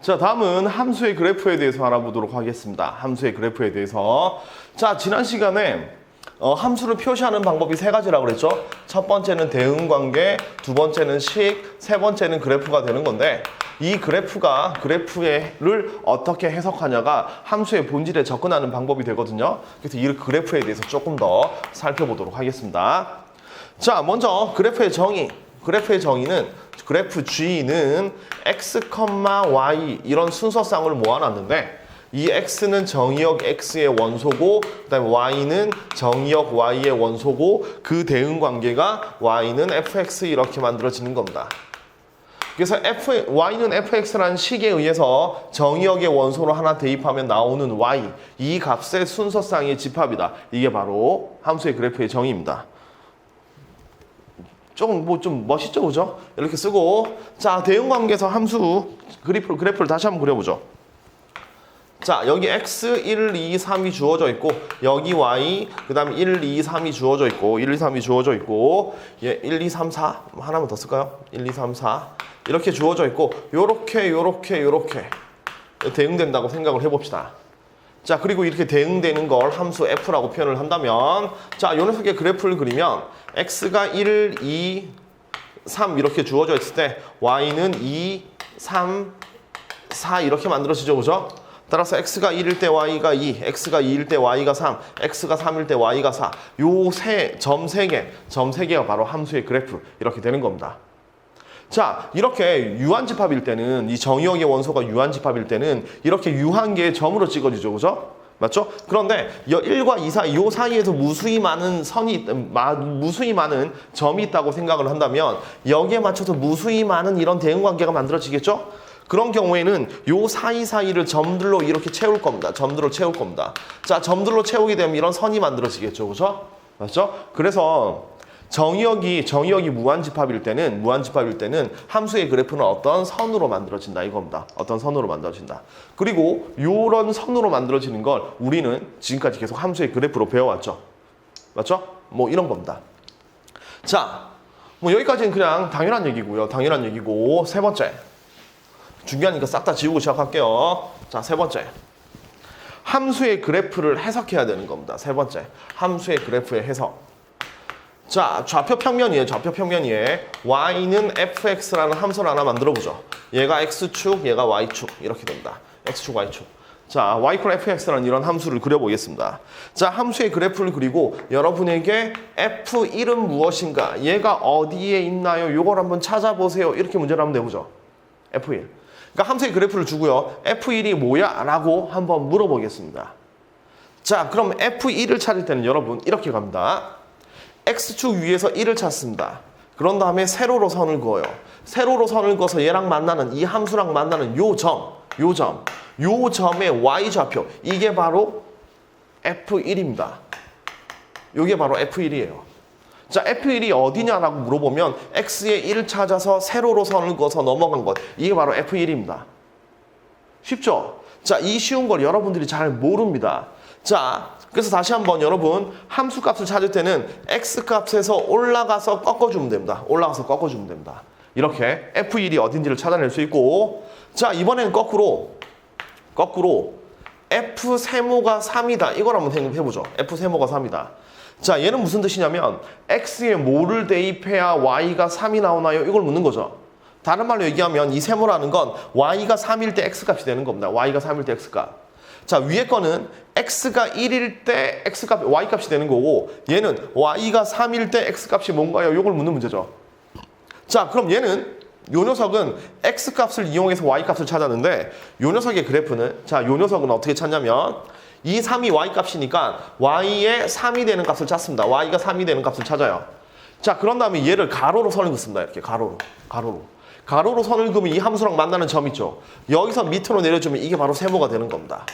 자, 다음은 함수의 그래프에 대해서 알아보도록 하겠습니다. 함수의 그래프에 대해서. 자, 지난 시간에 함수를 표시하는 방법이 세 가지라고 그랬죠? 첫 번째는 대응관계, 두 번째는 식, 세 번째는 그래프가 되는 건데 이 그래프를 어떻게 해석하냐가 함수의 본질에 접근하는 방법이 되거든요. 그래서 이 그래프에 대해서 조금 더 살펴보도록 하겠습니다. 자, 먼저 그래프의 정의. 그래프의 정의는 그래프 G는 x, y 이런 순서상을 모아놨는데 이 x는 정의역 x의 원소고 그다음에 y는 정의역 y의 원소고 그 대응관계가 y는 fx 이렇게 만들어지는 겁니다. 그래서 y는 fx라는 식에 의해서 정의역의 원소로 하나 대입하면 나오는 y 이 값의 순서상의 집합이다. 이게 바로 함수의 그래프의 정의입니다. 조금 좀 멋있죠, 그죠? 이렇게 쓰고 자, 대응관계에서 함수 그래프를 다시 한번 그려보죠. 자, 여기 x 1, 2, 3이 주어져 있고 여기 y 그 다음에 1, 2, 3이 주어져 있고 1, 2, 3이 주어져 있고 1, 2, 3, 4 하나만 더 쓸까요? 1, 2, 3, 4 이렇게 주어져 있고 요렇게 대응된다고 생각을 해봅시다. 자, 그리고 이렇게 대응되는 걸 함수 f라고 표현을 한다면 자, 요 녀석의 그래프를 그리면 x가 1, 2, 3 이렇게 주어져 있을 때 y는 2, 3, 4 이렇게 만들어지죠, 그죠? 따라서 x가 1일 때 y가 2, x가 2일 때 y가 3, x가 3일 때 y가 4 요 점 3개가 바로 함수의 그래프 이렇게 되는 겁니다. 자, 이렇게 유한집합일 때는 이 정의역의 원소가 유한집합일 때는 이렇게 유한계의 점으로 찍어지죠, 그죠? 맞죠? 그런데 1과 2 사이 요 사이에서 무수히 많은 점이 있다고 생각을 한다면 여기에 맞춰서 무수히 많은 이런 대응관계가 만들어지겠죠? 그런 경우에는 요 사이사이를 점들로 이렇게 채울 겁니다. 점들로 채울 겁니다. 자, 점들로 채우게 되면 이런 선이 만들어지겠죠, 그죠? 맞죠? 그래서 정의역이 무한집합일 때는 함수의 그래프는 어떤 선으로 만들어진다 이겁니다. 어떤 선으로 만들어진다. 그리고 요런 선으로 만들어지는 걸 우리는 지금까지 계속 함수의 그래프로 배워왔죠. 맞죠? 뭐 이런 겁니다. 자, 뭐 여기까지는 그냥 당연한 얘기고요. 당연한 얘기고 세 번째. 중요하니까 싹 다 지우고 시작할게요. 자, 세 번째. 함수의 그래프를 해석해야 되는 겁니다. 세 번째. 함수의 그래프의 해석. 자, 좌표 평면이에요. y는 fx라는 함수를 하나 만들어보죠. 얘가 x축, 얘가 y축 이렇게 됩니다. x축, y축. 자, y = fx라는 이런 함수를 그려보겠습니다. 자, 함수의 그래프를 그리고 여러분에게 f1은 무엇인가? 얘가 어디에 있나요? 요걸 한번 찾아보세요. 이렇게 문제를 한번 내보죠. f1. 그러니까 함수의 그래프를 주고요. f1이 뭐야? 라고 한번 물어보겠습니다. 자, 그럼 f1을 찾을 때는 여러분 이렇게 갑니다. x축 위에서 1을 찾습니다. 그런 다음에 세로로 선을 그어요. 세로로 선을 그어서 얘랑 만나는 이 함수랑 만나는 요 점의 y좌표 이게 바로 f1입니다. 이게 바로 f1이에요. 자, f1이 어디냐라고 물어보면 x의 1을 찾아서 세로로 선을 그어서 넘어간 것 이게 바로 f1입니다. 쉽죠? 자, 이 쉬운 걸 여러분들이 잘 모릅니다. 자, 그래서 다시 한번 여러분 함수 값을 찾을 때는 x값에서 올라가서 꺾어주면 됩니다. 이렇게 f1이 어딘지를 찾아낼 수 있고 자, 이번에는 거꾸로 f 세모가 3이다. 이걸 한번 해보죠. f 세모가 3이다. 자, 얘는 무슨 뜻이냐면 x에 뭐를 대입해야 y가 3이 나오나요? 이걸 묻는 거죠. 다른 말로 얘기하면 이 세모라는 건 y가 3일 때 x값이 되는 겁니다. y가 3일 때 x값. 자, 위에 거는 x가 1일 때 x값, y값이 되는 거고 얘는 y가 3일 때 x값이 뭔가요? 이걸 묻는 문제죠. 자, 그럼 요 녀석은 x값을 이용해서 y값을 찾았는데 요 녀석의 그래프는 자, 요 녀석은 어떻게 찾냐면 이 3이 y값이니까 y의 3이 되는 값을 찾습니다. y가 3이 되는 값을 찾아요. 자, 그런 다음에 얘를 가로로 선을 긋습니다. 이렇게 가로로 선을 그으면 이 함수랑 만나는 점 있죠. 여기서 밑으로 내려주면 이게 바로 세모가 되는 겁니다.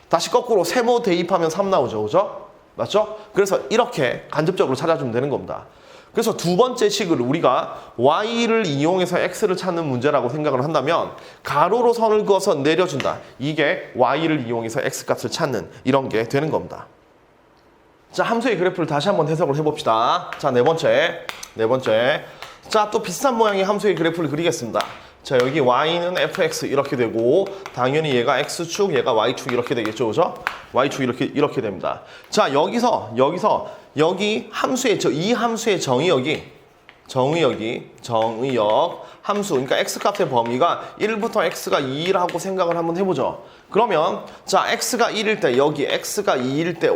다시 거꾸로 세모 대입하면 3 나오죠. 그죠? 맞죠? 그래서 이렇게 간접적으로 찾아주면 되는 겁니다. 그래서 두 번째 식을 우리가 y를 이용해서 x를 찾는 문제라고 생각을 한다면 가로로 선을 그어서 내려준다. 이게 y를 이용해서 x값을 찾는 이런 게 되는 겁니다. 자, 함수의 그래프를 다시 한번 해석을 해봅시다. 자, 네 번째. 자, 또 비슷한 모양의 함수의 그래프를 그리겠습니다. 자, 여기 y는 fx 이렇게 되고 당연히 얘가 x축, 얘가 y축 이렇게 되겠죠. 그죠? y축 이렇게 됩니다. 자, 여기서 여기 함수의 이 함수의 정의역 함수, 그러니까 x값의 범위가 1부터 x가 2라고 생각을 한번 해보죠. 그러면 자, x가 1일 때 여기 x가 2일 때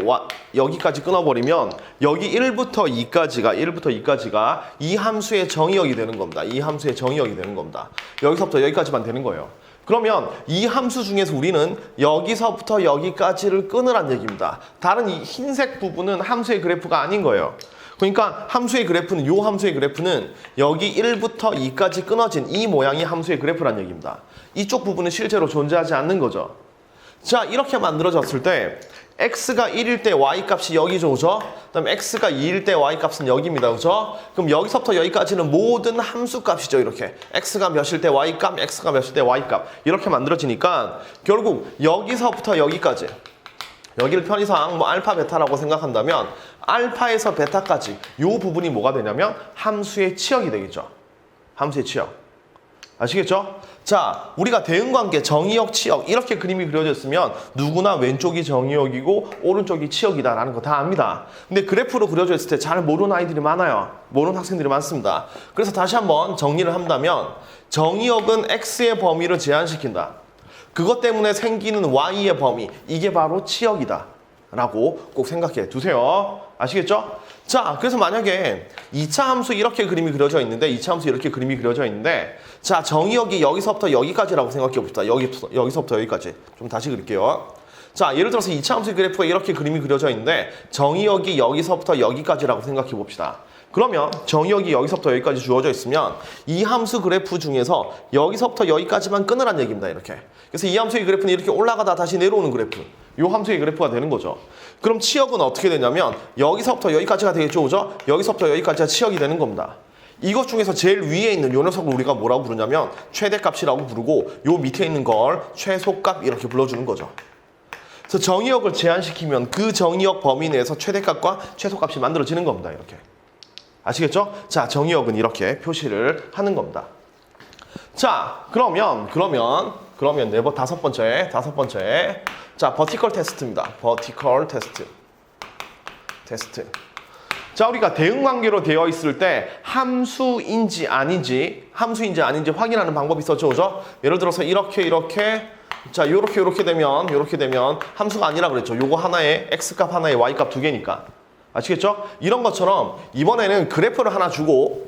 여기까지 끊어버리면 여기 1부터 2까지가 이 함수의 정의역이 되는 겁니다. 이 함수의 정의역이 되는 겁니다. 여기서부터 여기까지만 되는 거예요. 그러면 이 함수 중에서 우리는 여기서부터 여기까지를 끊으란 얘기입니다. 다른 이 흰색 부분은 함수의 그래프가 아닌 거예요. 그러니까 함수의 그래프는, 요 함수의 그래프는 여기 1부터 2까지 끊어진 이 모양이 함수의 그래프란 얘기입니다. 이쪽 부분은 실제로 존재하지 않는 거죠. 자, 이렇게 만들어졌을 때 x가 1일 때 y값이 여기죠, 그죠? 그 다음에 x가 2일 때 y값은 여기입니다, 그죠? 그럼 여기서부터 여기까지는 모든 함수값이죠, 이렇게. x가 몇일 때 y값, x가 몇일 때 y값 이렇게 만들어지니까 결국 여기서부터 여기까지, 여기를 편의상 뭐 알파, 베타라고 생각한다면 알파에서 베타까지 이 부분이 뭐가 되냐면 함수의 치역이 되겠죠. 함수의 치역. 아시겠죠? 자, 우리가 대응관계, 정의역, 치역 이렇게 그림이 그려져 있으면 누구나 왼쪽이 정의역이고 오른쪽이 치역이다라는 거 다 압니다. 근데 그래프로 그려져 있을 때 잘 모르는 아이들이 많아요. 모르는 학생들이 많습니다. 그래서 다시 한번 정리를 한다면 정의역은 x의 범위를 제한시킨다. 그것 때문에 생기는 y의 범위, 이게 바로 치역이다 라고 꼭 생각해 두세요. 아시겠죠? 자, 그래서 만약에 2차 함수 이렇게 그림이 그려져 있는데, 2차 함수 이렇게 그림이 그려져 있는데, 자, 정의역이 여기서부터 여기까지라고 생각해 봅시다. 여기서부터 여기까지. 좀 다시 그릴게요. 자, 예를 들어서 2차 함수 그래프가 이렇게 그림이 그려져 있는데 정의역이 여기서부터 여기까지라고 생각해 봅시다. 그러면 정의역이 여기서부터 여기까지 주어져 있으면 이 함수 그래프 중에서 여기서부터 여기까지만 끊으란 얘기입니다. 이렇게. 그래서 이 함수의 그래프는 이렇게 올라가다 다시 내려오는 그래프. 이 함수의 그래프가 되는 거죠. 그럼 치역은 어떻게 되냐면 여기서부터 여기까지가 되겠죠, 그죠? 여기서부터 여기까지가 치역이 되는 겁니다. 이것 중에서 제일 위에 있는 요 녀석을 우리가 뭐라고 부르냐면 최대값이라고 부르고, 요 밑에 있는 걸 최소값 이렇게 불러주는 거죠. 그래서 정의역을 제한시키면 그 정의역 범위 내에서 최대값과 최소값이 만들어지는 겁니다. 이렇게. 아시겠죠? 자, 정의역은 이렇게 표시를 하는 겁니다. 자, 그러면 다섯 번째. 자, 버티컬 테스트입니다. 버티컬 테스트. 자, 우리가 대응관계로 되어 있을 때 함수인지 아닌지 확인하는 방법이 있었죠, 그죠? 예를 들어서 이렇게 자, 요렇게 되면 함수가 아니라 그랬죠. 요거 하나에 x값 하나에 y값 두 개니까. 아시겠죠? 이런 것처럼 이번에는 그래프를 하나 주고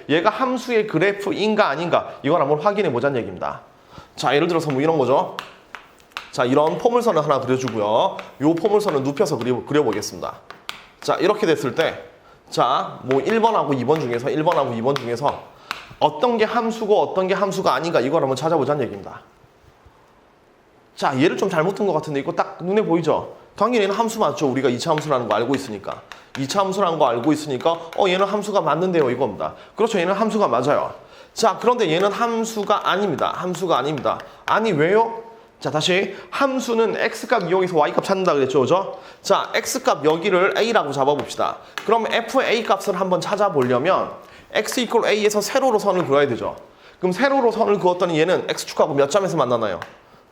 얘가 함수의 그래프인가 아닌가 이걸 한번 확인해 보자는 얘기입니다. 자, 예를 들어서 뭐 이런 거죠. 자, 이런 포물선을 하나 그려주고요. 요 포물선을 눕혀서 그려보겠습니다. 자, 이렇게 됐을 때, 자, 뭐 1번하고 2번 중에서 어떤 게 함수고 어떤 게 함수가 아닌가 이걸 한번 찾아보자는 얘기입니다. 자, 얘를 좀 잘못 든 것 같은데 이거 딱 눈에 보이죠? 당연히 얘는 함수 맞죠? 우리가 2차 함수라는 거 알고 있으니까. 2차 함수라는 거 알고 있으니까 얘는 함수가 맞는데요, 이겁니다. 그렇죠, 얘는 함수가 맞아요. 자, 그런데 얘는 함수가 아닙니다. 아니, 왜요? 자, 다시 함수는 x값 이용해서 y값 찾는다 그랬죠, 그죠? 자, x값 여기를 a라고 잡아봅시다. 그럼 fA 값을 한번 찾아보려면 x = a에서 세로로 선을 그어야 되죠. 그럼 세로로 선을 그었더니 얘는 x축하고 몇 점에서 만나나요?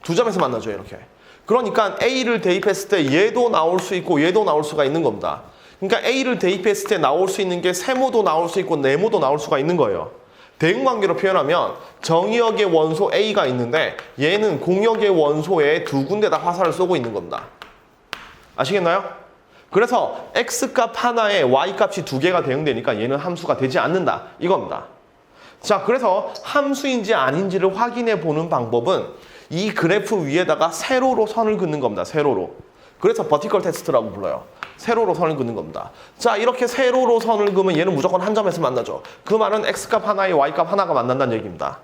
2점에서 만나죠, 이렇게. 그러니까 a를 대입했을 때 얘도 나올 수 있고 얘도 나올 수가 있는 겁니다. 그러니까 a를 대입했을 때 나올 수 있는 게 세모도 나올 수 있고 네모도 나올 수가 있는 거예요. 대응관계로 표현하면 정의역의 원소 a가 있는데 얘는 공역의 원소에 두 군데다 화살을 쏘고 있는 겁니다. 아시겠나요? 그래서 x값 하나에 y값이 두 개가 대응되니까 얘는 함수가 되지 않는다, 이겁니다. 자, 그래서 함수인지 아닌지를 확인해 보는 방법은 이 그래프 위에다가 세로로 선을 긋는 겁니다. 세로로. 그래서 버티컬 테스트라고 불러요. 세로로 선을 긋는 겁니다. 자, 이렇게 세로로 선을 그으면 얘는 무조건 한 점에서 만나죠. 그 말은 x값 하나에 y값 하나가 만난다는 얘기입니다.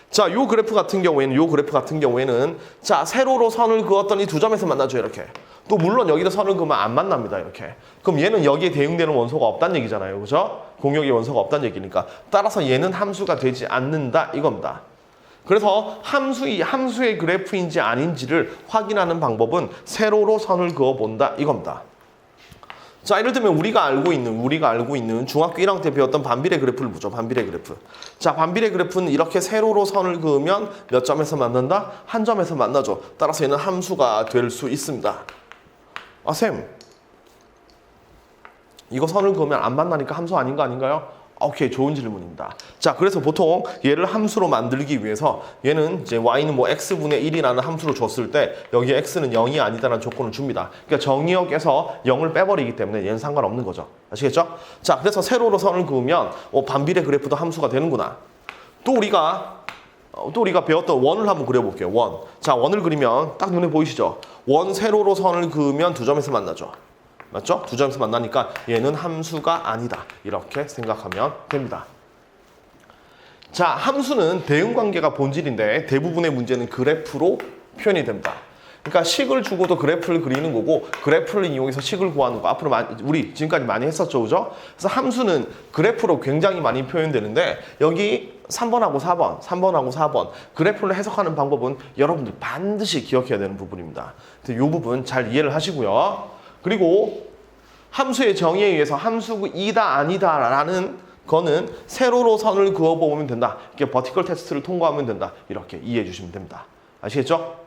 자, 요 그래프 같은 경우에는 자, 세로로 선을 그었더니 두 점에서 만나죠, 이렇게. 또 물론 여기다 선을 그으면 안 만납니다, 이렇게. 그럼 얘는 여기에 대응되는 원소가 없다는 얘기잖아요, 그죠? 공역의 원소가 없다는 얘기니까. 따라서 얘는 함수가 되지 않는다, 이겁니다. 그래서 함수의 그래프인지 아닌지를 확인하는 방법은 세로로 선을 그어본다, 이겁니다. 자, 예를 들면 우리가 알고 있는 중학교 1학년 때 배웠던 반비례 그래프를 보죠. 반비례 그래프. 자, 반비례 그래프는 이렇게 세로로 선을 그으면 몇 점에서 만난다? 한 점에서 만나죠. 따라서 얘는 함수가 될 수 있습니다. 아, 쌤. 이거 선을 그으면 안 만나니까 함수 아닌가요? 오케이, 좋은 질문입니다. 자, 그래서 보통 얘를 함수로 만들기 위해서 얘는 이제 y는 뭐 x분의 1이라는 함수로 줬을 때 여기 x는 0이 아니다라는 조건을 줍니다. 그러니까 정의역에서 0을 빼버리기 때문에 얘는 상관없는 거죠. 아시겠죠? 자, 그래서 세로로 선을 그으면 반비례 그래프도 함수가 되는구나. 또 우리가 배웠던 원을 한번 그려볼게요. 원. 자, 원을 그리면 딱 눈에 보이시죠? 원 세로로 선을 그으면 두 점에서 만나죠. 맞죠? 두 점에서 만나니까 얘는 함수가 아니다. 이렇게 생각하면 됩니다. 자, 함수는 대응관계가 본질인데 대부분의 문제는 그래프로 표현이 됩니다. 그러니까 식을 주고도 그래프를 그리는 거고 그래프를 이용해서 식을 구하는 거. 앞으로 우리 지금까지 많이 했었죠. 그죠? 그래서 함수는 그래프로 굉장히 많이 표현되는데 여기 3번하고 4번 그래프를 해석하는 방법은 여러분들 반드시 기억해야 되는 부분입니다. 이 부분 잘 이해를 하시고요. 그리고 함수의 정의에 의해서 함수이다 아니다 라는 거는 세로로 선을 그어보면 된다. 이렇게 버티컬 테스트를 통과하면 된다. 이렇게 이해해 주시면 됩니다. 아시겠죠?